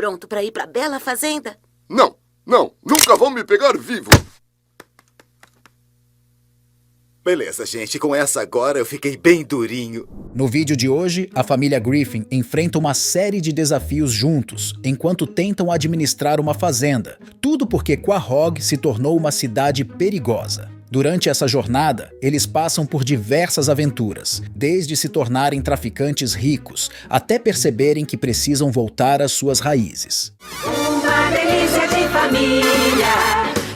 pronto pra ir pra bela fazenda? Não, não, nunca vão me pegar vivo. Beleza, gente, com essa agora eu fiquei bem durinho. No vídeo de hoje, a família Griffin enfrenta uma série de desafios juntos, enquanto tentam administrar uma fazenda. Tudo porque Quahog se tornou uma cidade perigosa. Durante essa jornada, eles passam por diversas aventuras, desde se tornarem traficantes ricos, até perceberem que precisam voltar às suas raízes. Uma delícia de família,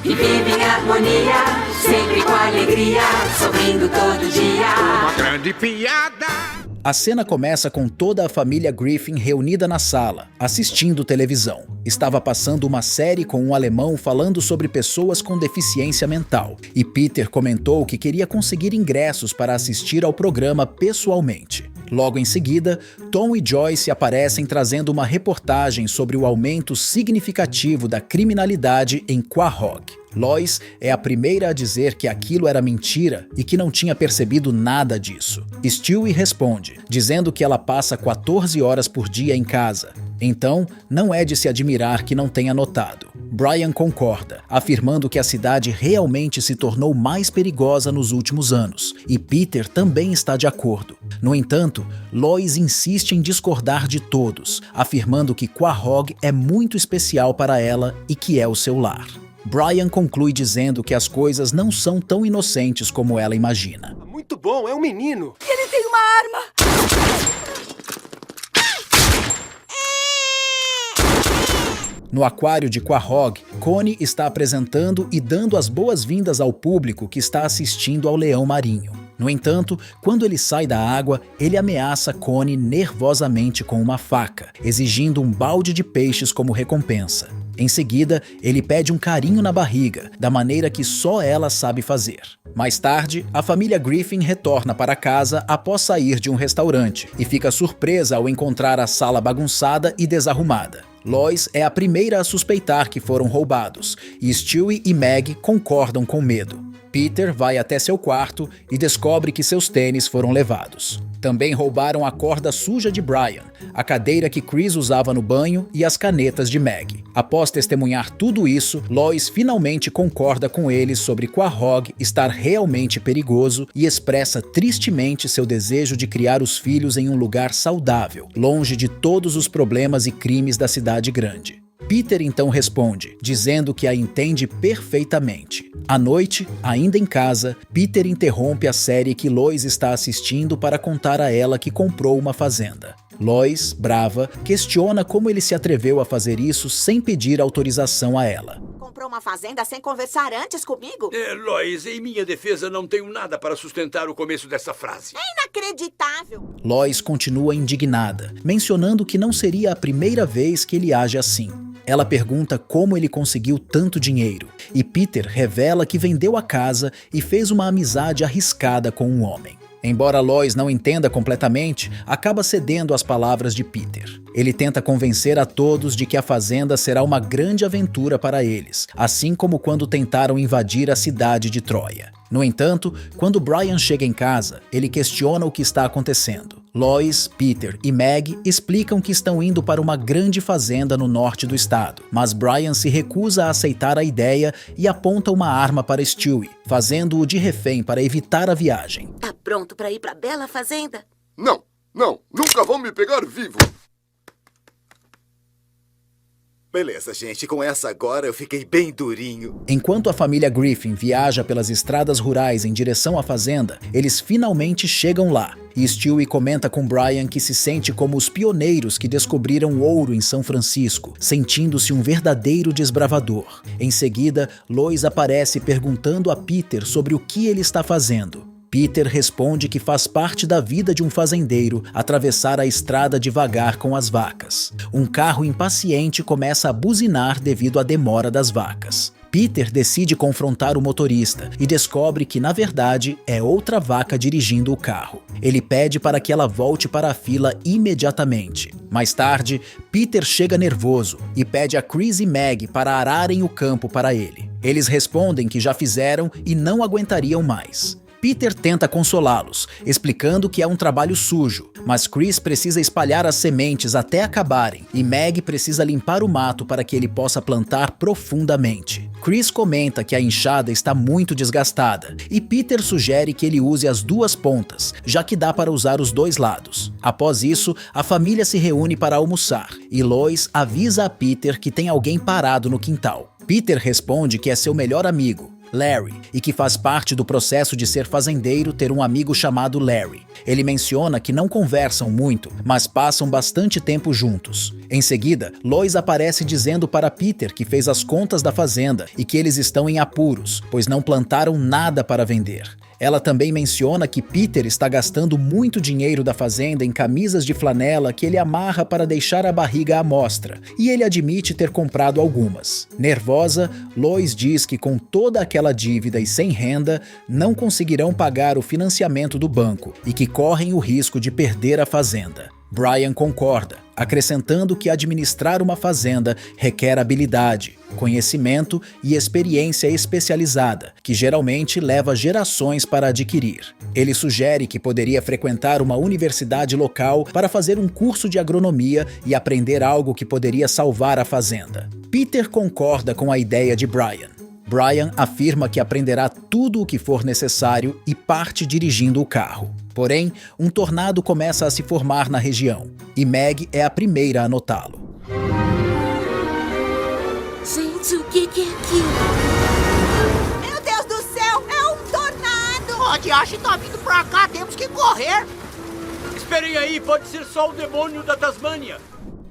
que vive em harmonia, sempre com alegria, sorrindo todo dia. Uma grande piada! A cena começa com toda a família Griffin reunida na sala, assistindo televisão. Estava passando uma série com um alemão falando sobre pessoas com deficiência mental, e Peter comentou que queria conseguir ingressos para assistir ao programa pessoalmente. Logo em seguida, Tom e Joyce aparecem trazendo uma reportagem sobre o aumento significativo da criminalidade em Quahog. Lois é a primeira a dizer que aquilo era mentira e que não tinha percebido nada disso. Stewie responde, dizendo que ela passa 14 horas por dia em casa. Então, não é de se admirar que não tenha notado. Brian concorda, afirmando que a cidade realmente se tornou mais perigosa nos últimos anos, e Peter também está de acordo. No entanto, Lois insiste em discordar de todos, afirmando que Quahog é muito especial para ela e que é o seu lar. Brian conclui dizendo que as coisas não são tão inocentes como ela imagina. Muito bom, é um menino. E ele tem uma arma! No aquário de Quahog, Connie está apresentando e dando as boas-vindas ao público que está assistindo ao leão marinho. No entanto, quando ele sai da água, ele ameaça Connie nervosamente com uma faca, exigindo um balde de peixes como recompensa. Em seguida, ele pede um carinho na barriga, da maneira que só ela sabe fazer. Mais tarde, a família Griffin retorna para casa após sair de um restaurante e fica surpresa ao encontrar a sala bagunçada e desarrumada. Lois é a primeira a suspeitar que foram roubados, e Stewie e Meg concordam com medo. Peter vai até seu quarto e descobre que seus tênis foram levados. Também roubaram a corda suja de Brian, a cadeira que Chris usava no banho e as canetas de Meg. Após testemunhar tudo isso, Lois finalmente concorda com eles sobre Quahog estar realmente perigoso e expressa tristemente seu desejo de criar os filhos em um lugar saudável, longe de todos os problemas e crimes da cidade grande. Peter então responde, dizendo que a entende perfeitamente. À noite, ainda em casa, Peter interrompe a série que Lois está assistindo para contar a ela que comprou uma fazenda. Lois, brava, questiona como ele se atreveu a fazer isso sem pedir autorização a ela. Comprou uma fazenda sem conversar antes comigo? Lois, em minha defesa, não tenho nada para sustentar o começo dessa frase. É inacreditável! Lois continua indignada, mencionando que não seria a primeira vez que ele age assim. Ela pergunta como ele conseguiu tanto dinheiro, e Peter revela que vendeu a casa e fez uma amizade arriscada com um homem. Embora Lois não entenda completamente, acaba cedendo às palavras de Peter. Ele tenta convencer a todos de que a fazenda será uma grande aventura para eles, assim como quando tentaram invadir a cidade de Troia. No entanto, quando Brian chega em casa, ele questiona o que está acontecendo. Lois, Peter e Meg explicam que estão indo para uma grande fazenda no norte do estado, mas Brian se recusa a aceitar a ideia e aponta uma arma para Stewie, fazendo-o de refém para evitar a viagem. Tá pronto pra ir pra bela fazenda? Não, não, nunca vão me pegar vivo. Beleza, gente, com essa agora eu fiquei bem durinho. Enquanto a família Griffin viaja pelas estradas rurais em direção à fazenda, eles finalmente chegam lá. E Stewie comenta com Brian que se sente como os pioneiros que descobriram ouro em São Francisco, sentindo-se um verdadeiro desbravador. Em seguida, Lois aparece perguntando a Peter sobre o que ele está fazendo. Peter responde que faz parte da vida de um fazendeiro atravessar a estrada devagar com as vacas. Um carro impaciente começa a buzinar devido à demora das vacas. Peter decide confrontar o motorista e descobre que, na verdade, é outra vaca dirigindo o carro. Ele pede para que ela volte para a fila imediatamente. Mais tarde, Peter chega nervoso e pede a Chris e Meg para ararem o campo para ele. Eles respondem que já fizeram e não aguentariam mais. Peter tenta consolá-los, explicando que é um trabalho sujo, mas Chris precisa espalhar as sementes até acabarem e Meg precisa limpar o mato para que ele possa plantar profundamente. Chris comenta que a enxada está muito desgastada e Peter sugere que ele use as duas pontas, já que dá para usar os dois lados. Após isso, a família se reúne para almoçar e Lois avisa a Peter que tem alguém parado no quintal. Peter responde que é seu melhor amigo, Larry, e que faz parte do processo de ser fazendeiro ter um amigo chamado Larry. Ele menciona que não conversam muito, mas passam bastante tempo juntos. Em seguida, Lois aparece dizendo para Peter que fez as contas da fazenda e que eles estão em apuros, pois não plantaram nada para vender. Ela também menciona que Peter está gastando muito dinheiro da fazenda em camisas de flanela que ele amarra para deixar a barriga à mostra, e ele admite ter comprado algumas. Nervosa, Lois diz que com toda aquela dívida e sem renda, não conseguirão pagar o financiamento do banco e que correm o risco de perder a fazenda. Brian concorda, acrescentando que administrar uma fazenda requer habilidade, conhecimento e experiência especializada, que geralmente leva gerações para adquirir. Ele sugere que poderia frequentar uma universidade local para fazer um curso de agronomia e aprender algo que poderia salvar a fazenda. Peter concorda com a ideia de Brian. Brian afirma que aprenderá tudo o que for necessário e parte dirigindo o carro. Porém, um tornado começa a se formar na região, e Meg é a primeira a notá-lo. Gente, o que é aquilo? Meu Deus do céu, é um tornado! Onde acha que tá vindo pra cá? Temos que correr! Esperem aí, pode ser só o demônio da Tasmânia.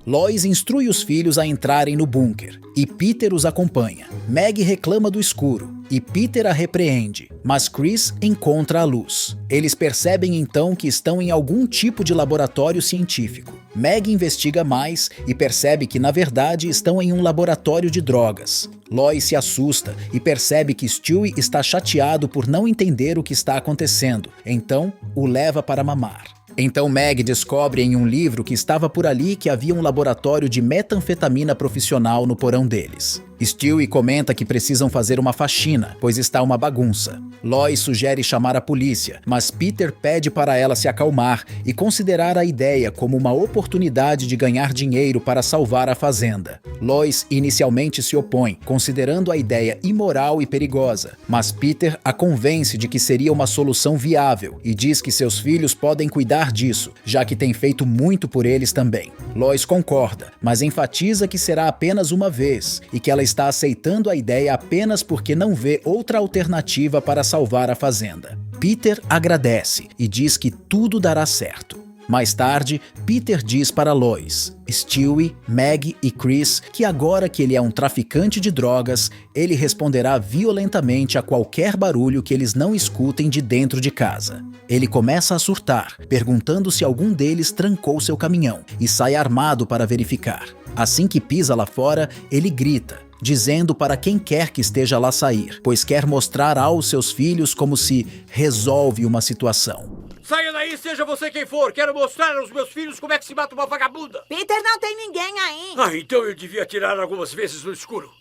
Lois instrui os filhos a entrarem no bunker, e Peter os acompanha. Meg reclama do escuro, e Peter a repreende, mas Chris encontra a luz. Eles percebem então que estão em algum tipo de laboratório científico. Meg investiga mais e percebe que na verdade estão em um laboratório de drogas. Lois se assusta e percebe que Stewie está chateado por não entender o que está acontecendo, então o leva para mamar. Então Meg descobre em um livro que estava por ali que havia um laboratório de metanfetamina profissional no porão deles. Stewie comenta que precisam fazer uma faxina, pois está uma bagunça. Lois sugere chamar a polícia, mas Peter pede para ela se acalmar e considerar a ideia como uma oportunidade de ganhar dinheiro para salvar a fazenda. Lois inicialmente se opõe, considerando a ideia imoral e perigosa, mas Peter a convence de que seria uma solução viável e diz que seus filhos podem cuidar disso, já que tem feito muito por eles também. Lois concorda, mas enfatiza que será apenas uma vez e que ela está aceitando a ideia apenas porque não vê outra alternativa para salvar a fazenda. Peter agradece e diz que tudo dará certo. Mais tarde, Peter diz para Lois, Stewie, Meg e Chris que agora que ele é um traficante de drogas, ele responderá violentamente a qualquer barulho que eles não escutem de dentro de casa. Ele começa a surtar, perguntando se algum deles trancou seu caminhão e sai armado para verificar. Assim que pisa lá fora, ele grita, dizendo para quem quer que esteja lá sair, pois quer mostrar aos seus filhos como se resolve uma situação. Saia daí, seja você quem for. Quero mostrar aos meus filhos como é que se mata uma vagabunda. Peter, não tem ninguém aí. Ah, então eu devia atirar algumas vezes no escuro.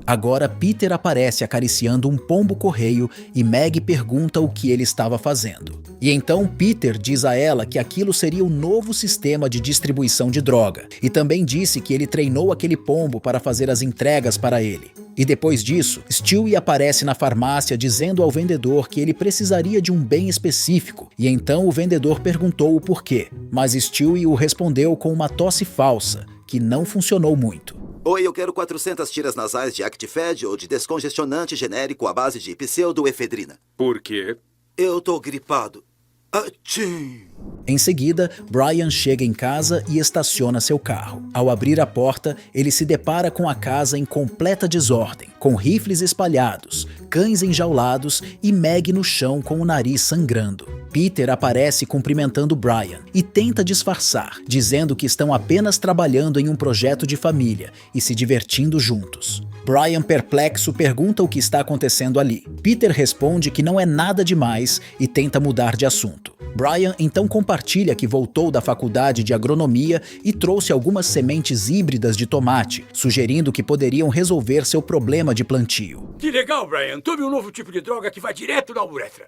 Agora Peter aparece acariciando um pombo-correio e Meg pergunta o que ele estava fazendo. E então Peter diz a ela que aquilo seria o novo sistema de distribuição de droga e também disse que ele treinou aquele pombo para fazer as entregas para ele. E depois disso, Stewie aparece na farmácia dizendo ao vendedor que ele precisaria de um bem específico e então o vendedor perguntou o porquê, mas Stewie o respondeu com uma tosse falsa, que não funcionou muito. Oi, eu quero 400 tiras nasais de Actifed ou de descongestionante genérico à base de pseudoefedrina. Por quê? Eu tô gripado. Atchim! Em seguida, Brian chega em casa e estaciona seu carro. Ao abrir a porta, ele se depara com a casa em completa desordem, com rifles espalhados, cães enjaulados e Meg no chão com o nariz sangrando. Peter aparece cumprimentando Brian e tenta disfarçar, dizendo que estão apenas trabalhando em um projeto de família e se divertindo juntos. Brian, perplexo, pergunta o que está acontecendo ali. Peter responde que não é nada demais e tenta mudar de assunto. Brian então compartilha que voltou da faculdade de agronomia e trouxe algumas sementes híbridas de tomate, sugerindo que poderiam resolver seu problema de plantio. Que legal, Brian. Tome um novo tipo de droga que vai direto na uretra.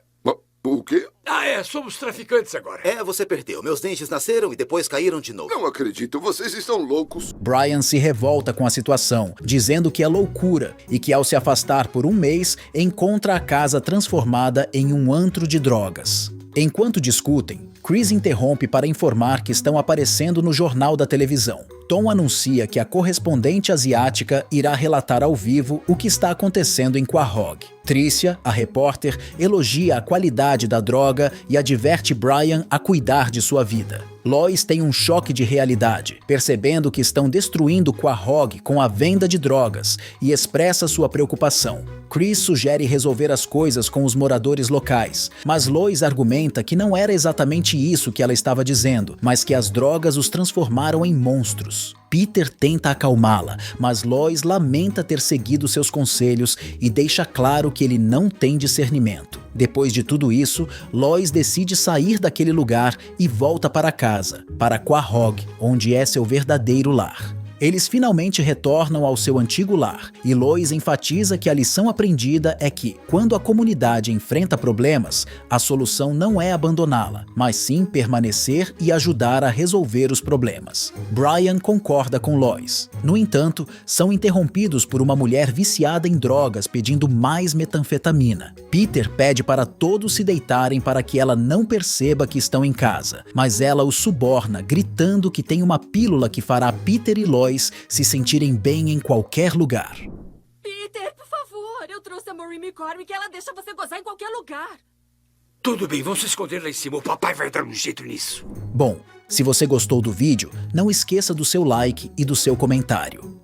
O quê? Somos traficantes agora. Você perdeu. Meus dentes nasceram e depois caíram de novo. Não acredito, vocês estão loucos. Brian se revolta com a situação, dizendo que é loucura e que ao se afastar por um mês, encontra a casa transformada em um antro de drogas. Enquanto discutem, Chris interrompe para informar que estão aparecendo no jornal da televisão. Tom anuncia que a correspondente asiática irá relatar ao vivo o que está acontecendo em Quahog. Tricia, a repórter, elogia a qualidade da droga e adverte Brian a cuidar de sua vida. Lois tem um choque de realidade, percebendo que estão destruindo Quahog com a venda de drogas e expressa sua preocupação. Chris sugere resolver as coisas com os moradores locais, mas Lois argumenta que não era exatamente isso que ela estava dizendo, mas que as drogas os transformaram em monstros. Peter tenta acalmá-la, mas Lois lamenta ter seguido seus conselhos e deixa claro que ele não tem discernimento. Depois de tudo isso, Lois decide sair daquele lugar e volta para casa, para Quahog, onde é seu verdadeiro lar. Eles finalmente retornam ao seu antigo lar, e Lois enfatiza que a lição aprendida é que, quando a comunidade enfrenta problemas, a solução não é abandoná-la, mas sim permanecer e ajudar a resolver os problemas. Brian concorda com Lois. No entanto, são interrompidos por uma mulher viciada em drogas pedindo mais metanfetamina. Peter pede para todos se deitarem para que ela não perceba que estão em casa, mas ela os suborna, gritando que tem uma pílula que fará Peter e Lois se sentirem bem em qualquer lugar. Peter, por favor, eu trouxe a Maureen McCormick e ela deixa você gozar em qualquer lugar. Tudo bem, vamos se esconder lá em cima. O papai vai dar um jeito nisso. Bom, se você gostou do vídeo, não esqueça do seu like e do seu comentário.